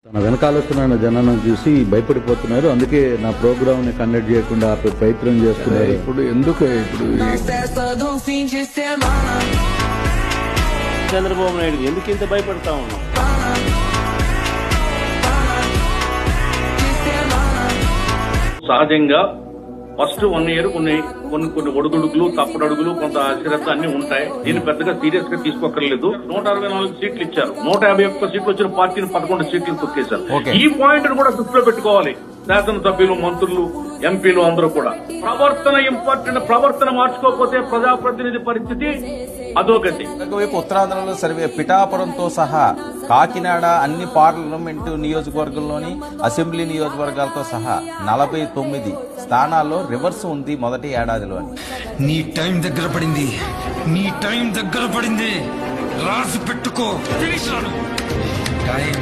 తన వెనకాలొస్తున్న జనాన్ని చూసి భయపడిపోతున్నారు. అందుకే నా ప్రోగ్రామ్ ని కండక్ట్ చేయకుండా ఆపే ప్రయత్నం చేస్తున్నారు. ఇప్పుడు ఎందుకు ఇప్పుడు చంద్రబాబు నాయుడు ఎందుకు ఇంత భయపడతా ఉన్నాం? సహజంగా ఫస్ట్ 1 year కొన్ని ఒడుదుడుకులు, తప్పుడడుగులు, కొంత అశ్రద్ధ అన్ని ఉంటాయి. దీన్ని పెద్దగా సీరియస్ గా తీసుకోకర్లేదు. 164 సీట్లు ఇచ్చారు. 151 సీట్లు వచ్చిన పార్టీని 11 సీట్లు తొక్కేశారు. ఈ పాయింట్ కూడా దృష్టిలో పెట్టుకోవాలి. శాసనసభ్యులు, మంత్రులు, ఎంపీలు అందరూ కూడా ప్రవర్తన ఇంపార్టెంట్. ప్రవర్తన మార్చుకోకపోతే ప్రజాప్రతినిధి పరిస్థితి అధోగతి. ఒకవైపు ఉత్తరాంధ్రలో సర్వే పిఠాపురంతో సహా కాకినాడ అన్ని పార్లమెంటు నియోజకవర్గంలోని అసెంబ్లీ నియోజకవర్గాలతో సహా 49 స్థానాల్లో రివర్స్ ఉంది మొదటి ఏడాదిలోని. నీ టైం దగ్గర పడింది, నీ టైం దగ్గర పడింది, రాసి పెట్టుకో. టైం